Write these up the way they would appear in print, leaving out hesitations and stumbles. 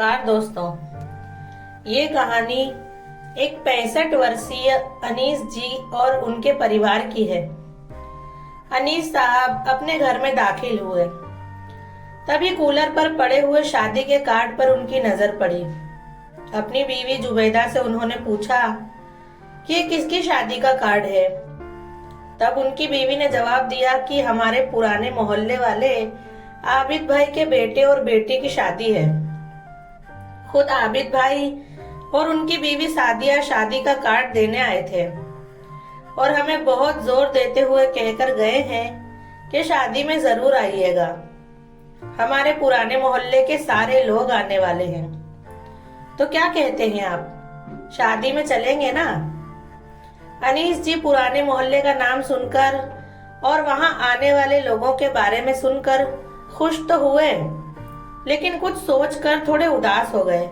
नमस्कार दोस्तों। ये कहानी एक 65 वर्षीय अनीस जी और उनके परिवार की है। अनीस साहब अपने घर में दाखिल हुए, तभी कूलर पर पड़े हुए शादी के कार्ड पर उनकी नजर पड़ी। अपनी बीवी जुबैदा से उन्होंने पूछा कि ये किसकी शादी का कार्ड है। तब उनकी बीवी ने जवाब दिया कि हमारे पुराने मोहल्ले वाले आबिद भाई के बेटे और बेटी की शादी है। खुद आबिद भाई और उनकी बीवी सादिया शादी का कार्ड देने आए थे और हमें बहुत जोर देते हुए कहकर गए हैं कि शादी में जरूर आइएगा। हमारे पुराने मोहल्ले के सारे लोग आने वाले हैं, तो क्या कहते हैं आप, शादी में चलेंगे ना? अनीस जी पुराने मोहल्ले का नाम सुनकर और वहां आने वाले लोगों के बारे में सुनकर खुश तो हुए, लेकिन कुछ सोचकर थोड़े उदास हो गए।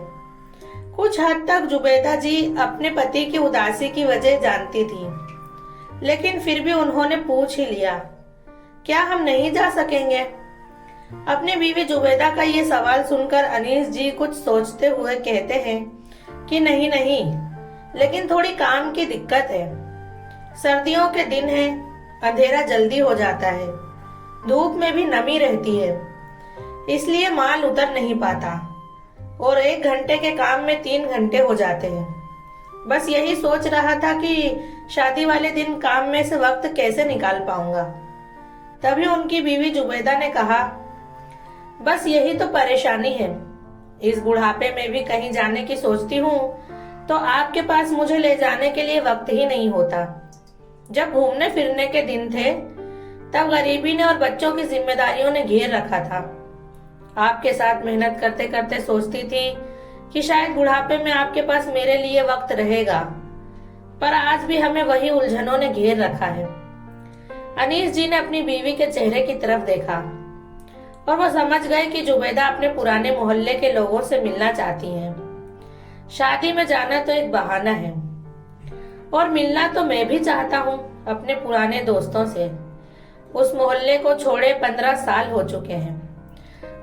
कुछ हद तक जुबैदा जी अपने पति की उदासी की वजह जानती थी, लेकिन फिर भी उन्होंने पूछ ही लिया, क्या हम नहीं जा सकेंगे? अपनी बीवी जुबैदा का ये सवाल सुनकर अनीस जी कुछ सोचते हुए कहते हैं कि नहीं नहीं, लेकिन थोड़ी काम की दिक्कत है। सर्दियों के दिन है, अंधेरा जल्दी हो जाता है, धूप में भी नमी रहती है, इसलिए माल उतर नहीं पाता और 1 घंटे के काम में 3 घंटे हो जाते हैं। बस यही सोच रहा था कि शादी वाले दिन काम में से वक्त कैसे निकाल पाऊंगा। तभी उनकी बीवी जुबैदा ने कहा, बस यही तो परेशानी है, इस बुढ़ापे में भी कहीं जाने की सोचती हूँ तो आपके पास मुझे ले जाने के लिए वक्त ही नहीं होता। जब घूमने फिरने के दिन थे तब गरीबी ने और बच्चों की जिम्मेदारियों ने घेर रखा था। आपके साथ मेहनत करते करते सोचती थी कि शायद बुढ़ापे में आपके पास मेरे लिए वक्त रहेगा, पर आज भी हमें वही उलझनों ने घेर रखा है। अनीस जी ने अपनी बीवी के चेहरे की तरफ देखा और वो समझ गए कि जुबैदा अपने पुराने मोहल्ले के लोगों से मिलना चाहती हैं। शादी में जाना तो एक बहाना है और मिलना तो मैं भी चाहता हूँ अपने पुराने दोस्तों से। उस मोहल्ले को छोड़े 15 साल हो चुके हैं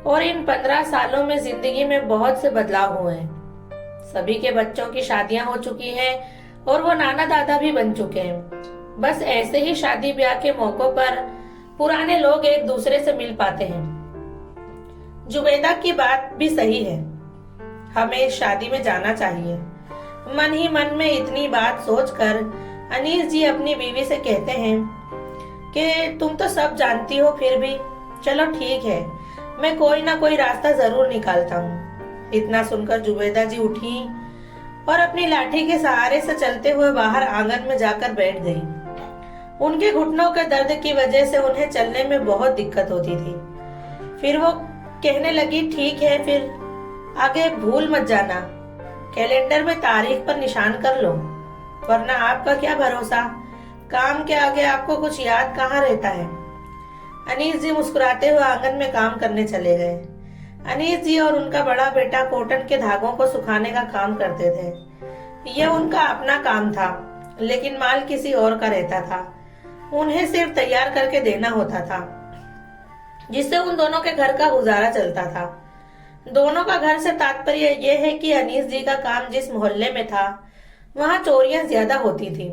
और इन 15 सालों में जिंदगी में बहुत से बदलाव हुए हैं। सभी के बच्चों की शादियां हो चुकी हैं और वो नाना दादा भी बन चुके हैं। बस ऐसे ही शादी ब्याह के मौकों पर पुराने लोग एक दूसरे से मिल पाते हैं। जुबैदा की बात भी सही है, हमें इस शादी में जाना चाहिए। मन ही मन में इतनी बात सोचकर अनीस जी अपनी बीवी से कहते हैं कि तुम तो सब जानती हो, फिर भी चलो ठीक है, मैं कोई ना कोई रास्ता जरूर निकालता हूँ। इतना सुनकर जुबैदा जी उठी और अपनी लाठी के सहारे से चलते हुए बाहर आंगन में जाकर बैठ गई। उनके घुटनों के दर्द की वजह से उन्हें चलने में बहुत दिक्कत होती थी। फिर वो कहने लगी, ठीक है, फिर आगे भूल मत जाना, कैलेंडर में तारीख पर निशान कर लो, वरना आपका क्या भरोसा, काम के आगे आपको कुछ याद कहाँ रहता है। अनीस जी मुस्कुराते हुए आंगन में काम करने चले गए। अनीस जी और उनका बड़ा बेटा कॉटन के धागों को सुखाने का काम करते थे। यह उनका अपना काम था, लेकिन माल किसी और का रहता था। उन्हें सिर्फ तैयार करके देना होता था, जिससे उन दोनों के घर का गुजारा चलता था। दोनों का घर से तात्पर्य यह है कि अनीस जी का काम जिस मोहल्ले में था वहाँ चोरियां ज्यादा होती थी।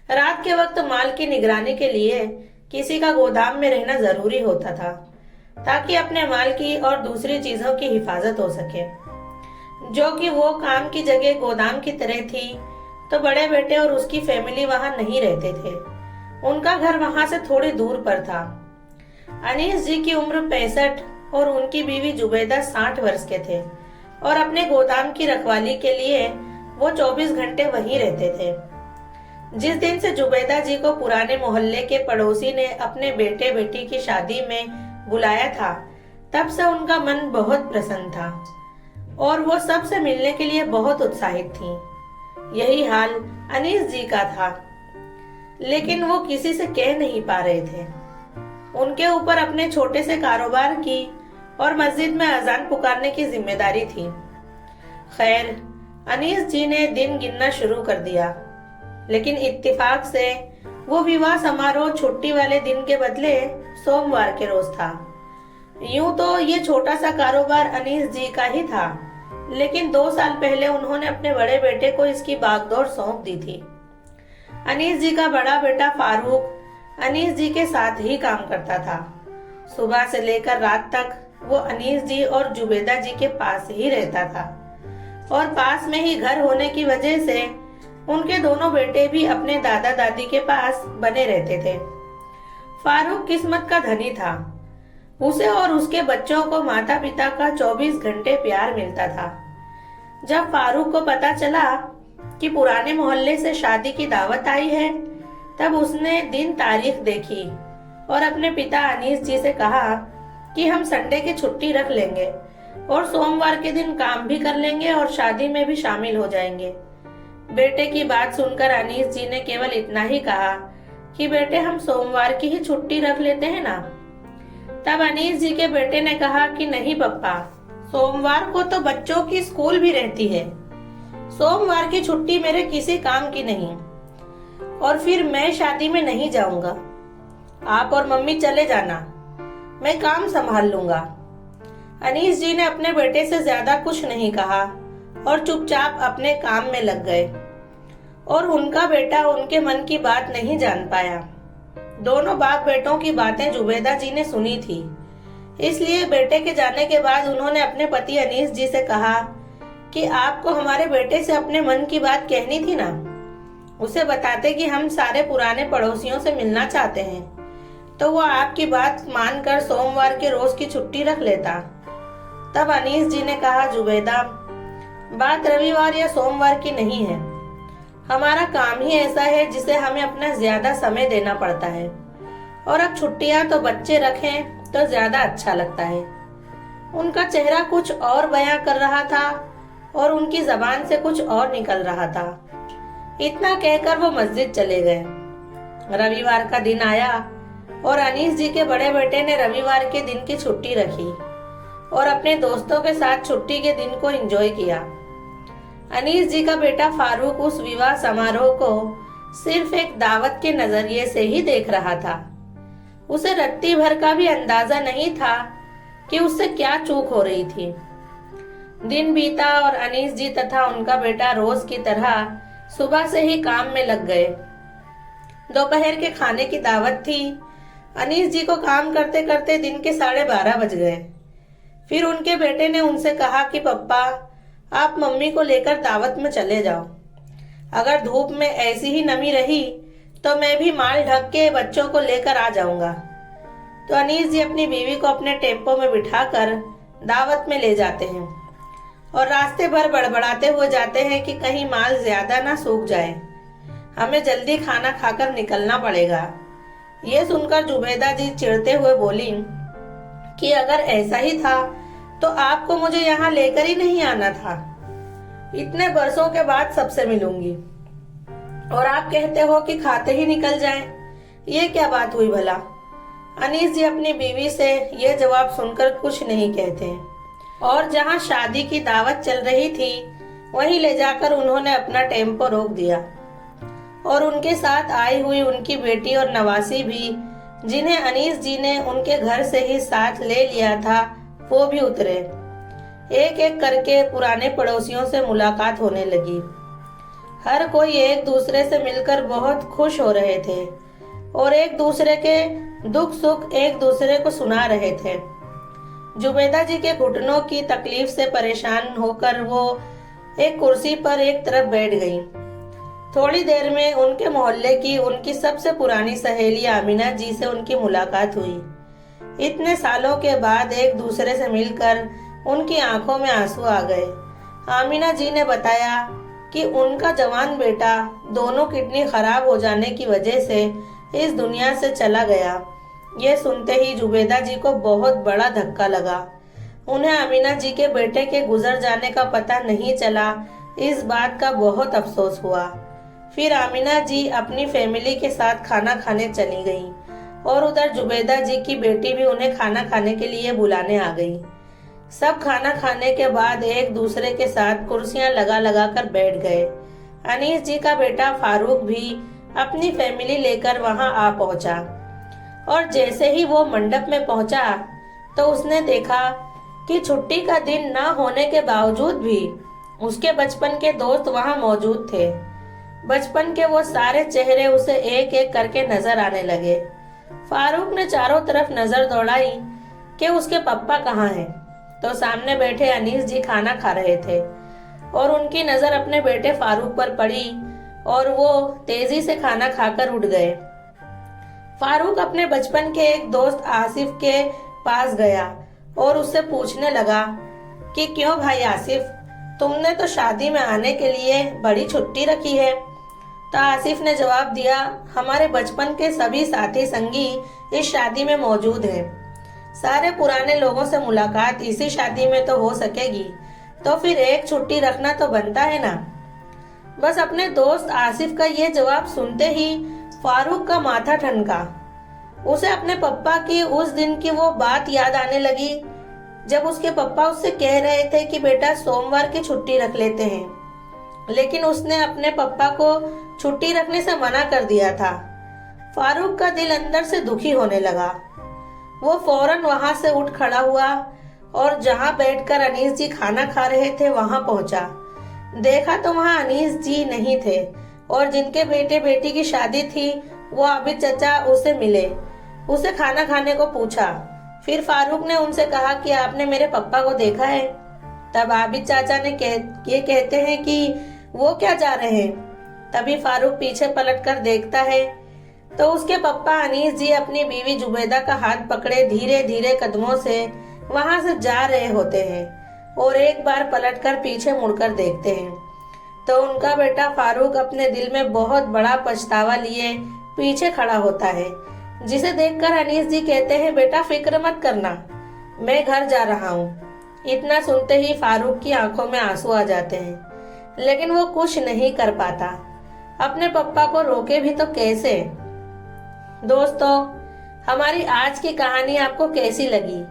रात के वक्त माल की निगरानी के लिए किसी का गोदाम में रहना जरूरी होता था, ताकि अपने माल की और दूसरी चीजों की हिफाजत हो सके। जो कि वो काम की जगह गोदाम की तरह थी, तो बड़े बेटे और उसकी फैमिली वहां नहीं रहते थे। उनका घर वहां से थोड़ी दूर पर था। अनीस जी की उम्र 65 और उनकी बीवी जुबैदा 60 वर्ष के थे और अपने गोदाम की रखवाली के लिए वो 24 घंटे वहीं रहते थे। जिस दिन से जुबैदा जी को पुराने मोहल्ले के पड़ोसी ने अपने बेटे बेटी की शादी में बुलाया था, तब से उनका मन बहुत प्रसन्न था और वो सबसे मिलने के लिए बहुत उत्साहित थी। यही हाल अनीस जी का था, लेकिन वो किसी से कह नहीं पा रहे थे। उनके ऊपर अपने छोटे से कारोबार की और मस्जिद में अजान पुकारने की जिम्मेदारी थी। खैर, अनीस जी ने दिन गिनना शुरू कर दिया, लेकिन इत्तेफाक से वो विवाह समारोह छुट्टी वाले दिन के बदले सोमवार के रोज था। यूं तो ये छोटा सा कारोबार अनीस जी का ही था, लेकिन 2 साल पहले उन्होंने अपने बड़े बेटे को इसकी बागडोर सौंप दी थी। अनीस जी का बड़ा बेटा फारूक अनीस जी के साथ ही काम करता था। सुबह से लेकर रात तक वो अनीस जी और जुबेदा जी के पास ही रहता था और पास में ही घर होने की वजह से उनके दोनों बेटे भी अपने दादा दादी के पास बने रहते थे। फारूक किस्मत का धनी था। उसे और उसके बच्चों को माता पिता का 24 घंटे प्यार मिलता था। जब फारूक को पता चला कि पुराने मोहल्ले से शादी की दावत आई है, तब उसने दिन तारीख देखी और अपने पिता अनीस जी से कहा कि हम संडे की छुट्टी रख लेंगे और सोमवार के दिन काम भी कर लेंगे और शादी में भी शामिल हो जाएंगे। बेटे की बात सुनकर अनीस जी ने केवल इतना ही कहा कि बेटे हम सोमवार की ही छुट्टी रख लेते हैं ना। तब अनीस जी के बेटे ने कहा कि नहीं पप्पा, सोमवार को तो बच्चों की स्कूल भी रहती है। सोमवार की छुट्टी मेरे किसी काम की नहीं और फिर मैं शादी में नहीं जाऊंगा। आप और मम्मी चले जाना, मैं काम संभाल लूंगा। अनीस जी ने अपने बेटे से ज्यादा कुछ नहीं कहा और चुपचाप अपने काम में लग गए और उनका बेटा उनके मन की बात नहीं जान पाया। दोनों बाप बेटों की बातें जुबेदा जी ने सुनी थी, इसलिए बेटे के जाने के बाद उन्होंने अपने पति अनीस जी से कहा कि आपको हमारे बेटे से अपने मन की बात कहनी थी ना। उसे बताते कि हम सारे पुराने पड़ोसियों से मिलना चाहते हैं, तो वो आपकी बात मानकर सोमवार के रोज की छुट्टी रख लेता। तब अनीस जी ने कहा, जुबेदा, बात रविवार या सोमवार की नहीं है। हमारा काम ही ऐसा है जिसे हमें अपना ज्यादा समय देना पड़ता है और अब छुट्टियां तो बच्चे रखें तो ज्यादा अच्छा लगता है। उनका चेहरा कुछ और बयां कर रहा था और उनकी जबान से कुछ और निकल रहा था। इतना कहकर वो मस्जिद चले गए। रविवार का दिन आया और अनीस जी के बड़े बेटे ने रविवार के दिन की छुट्टी रखी और अपने दोस्तों के साथ छुट्टी के दिन को एंजॉय किया। अनीस जी का बेटा फारूक उस विवाह समारोह को सिर्फ एक दावत के नजरिए से ही देख रहा था। उसे रत्ती भर का भी अंदाजा नहीं था कि उससे क्या चूक हो रही थी। दिन बीता और अनीस जी तथा उनका बेटा रोज की तरह सुबह से ही काम में लग गए। दोपहर के खाने की दावत थी। अनीस जी को काम करते करते दिन के 12:30 बज गए। फिर उनके बेटे ने उनसे कहा कि पप्पा, आप मम्मी को लेकर दावत में चले जाओ। अगर धूप में ऐसी ही नमी रही तो मैं भी माल ढक के बच्चों को लेकर आ जाऊंगा। तो अनीस जी अपनी बीवी को अपने टेम्पो में बिठाकर दावत में ले जाते हैं और रास्ते भर बड़बड़ाते हुए जाते हैं कि कहीं माल ज्यादा ना सूख जाए, हमें जल्दी खाना खाकर निकलना पड़ेगा। ये सुनकर जुबेदा जी चिढ़ते हुए बोली कि अगर ऐसा ही था तो आपको मुझे यहाँ लेकर ही नहीं आना था। इतने बरसों के बाद सबसे मिलूंगी और आप कहते हो कि खाते ही निकल जाएं। ये क्या बात हुई भला? अनीस जी अपनी बीवी से ये जवाब सुनकर कुछ नहीं कहते और जहाँ शादी की दावत चल रही थी वहीं ले जाकर उन्होंने अपना टेम्पो रोक दिया और उनके साथ आई हुई उनकी बेटी और नवासी भी, जिन्हें अनीस जी ने उनके घर से ही साथ ले लिया था, वो भी उतरे। एक एक करके पुराने पड़ोसियों से मुलाकात होने लगी। हर कोई एक दूसरे से मिलकर बहुत खुश हो रहे थे और एक दूसरे के दुख सुख एक दूसरे को सुना रहे थे। जुबेदा जी के घुटनों की तकलीफ से परेशान होकर वो एक कुर्सी पर एक तरफ बैठ गई। थोड़ी देर में उनके मोहल्ले की उनकी सबसे पुरानी सहेली आमिना जी से उनकी मुलाकात हुई। इतने सालों के बाद एक दूसरे से मिलकर उनकी आंखों में आंसू आ गए। आमिना जी ने बताया कि उनका जवान बेटा दोनों किडनी खराब हो जाने की वजह से इस दुनिया से चला गया। ये सुनते ही जुबेदा जी को बहुत बड़ा धक्का लगा। उन्हें आमिना जी के बेटे के गुजर जाने का पता नहीं चला, इस बात का बहुत अफसोस हुआ। फिर आमिना जी अपनी फैमिली के साथ खाना खाने चली गई और उधर जुबेदा जी की बेटी भी उन्हें खाना खाने के लिए बुलाने आ गई। सब खाना खाने के बाद एक दूसरे के साथ कुर्सियां लगा लगा कर बैठ गए। अनीस जी का बेटा फारूक भी अपनी फैमिली लेकर वहां आ पहुंचा और जैसे ही वो मंडप में पहुंचा तो उसने देखा कि छुट्टी का दिन न होने के बावजूद भी उसके बचपन के दोस्त वहां मौजूद थे। बचपन के वो सारे चेहरे उसे एक एक करके नजर आने लगे। फारूक ने चारों तरफ नजर दौड़ाई कि उसके पप्पा कहाँ हैं, तो सामने बैठे अनीस जी खाना खा रहे थे और उनकी नजर अपने बेटे फारूक पर पड़ी और वो तेजी से खाना खाकर उठ गए। फारूक अपने बचपन के एक दोस्त आसिफ के पास गया और उससे पूछने लगा कि क्यों भाई आसिफ, तुमने तो शादी में आने के लिए बड़ी छुट्टी रखी है। तो आसिफ ने जवाब दिया, हमारे बचपन के सभी साथी संगी इस शादी में मौजूद हैं। सारे पुराने लोगों से मुलाकात इसी शादी में तो हो सकेगी, तो फिर एक छुट्टी रखना तो बनता है ना। बस अपने दोस्त आसिफ का ये जवाब सुनते ही फारूक का माथा ठनका। उसे अपने पप्पा की उस दिन की वो बात याद आने लगी जब उसके पप्पा उससे कह रहे थे कि बेटा सोमवार की छुट्टी रख लेते हैं, लेकिन उसने अपने पप्पा को छुट्टी रखने से मना कर दिया था। फारूक का दिल अंदर से दुखी होने लगा। वो फौरन वहां से उठ खड़ा हुआ और जहां बैठकर अनीस जी खाना खा रहे थे वहां पहुंचा। देखा तो वहां अनीस जी नहीं थे और जिनके बेटे बेटी की शादी थी वो आबिद चचा उसे मिले। उसे खाना खाने को पूछा। फिर फारूक ने उनसे कहा कि आपने मेरे पप्पा को देखा है। तब आबिद चाचा ने ये कहते हैं कि वो क्या जा रहे हैं। तभी फारूक पीछे पलटकर देखता है तो उसके पप्पा अनीस जी अपनी बीवी जुबैदा का हाथ पकड़े धीरे धीरे कदमों से वहां से जा रहे होते हैं और एक बार पलटकर पीछे मुड़कर देखते हैं तो उनका बेटा फारूक अपने दिल में बहुत बड़ा पछतावा लिए पीछे खड़ा होता है, जिसे देखकर अनीस जी कहते हैं, बेटा फिक्र मत करना, मैं घर जा रहा हूँ। इतना सुनते ही फारूक की आंखों में आंसू आ जाते हैं, लेकिन वो कुछ नहीं कर पाता। अपने पप्पा को रोके भी तो कैसे। दोस्तों, हमारी आज की कहानी आपको कैसी लगी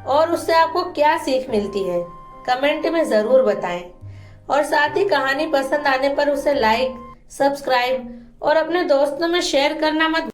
और उससे आपको क्या सीख मिलती है, कमेंट में जरूर बताएं। और साथ ही कहानी पसंद आने पर उसे लाइक, सब्सक्राइब और अपने दोस्तों में शेयर करना मत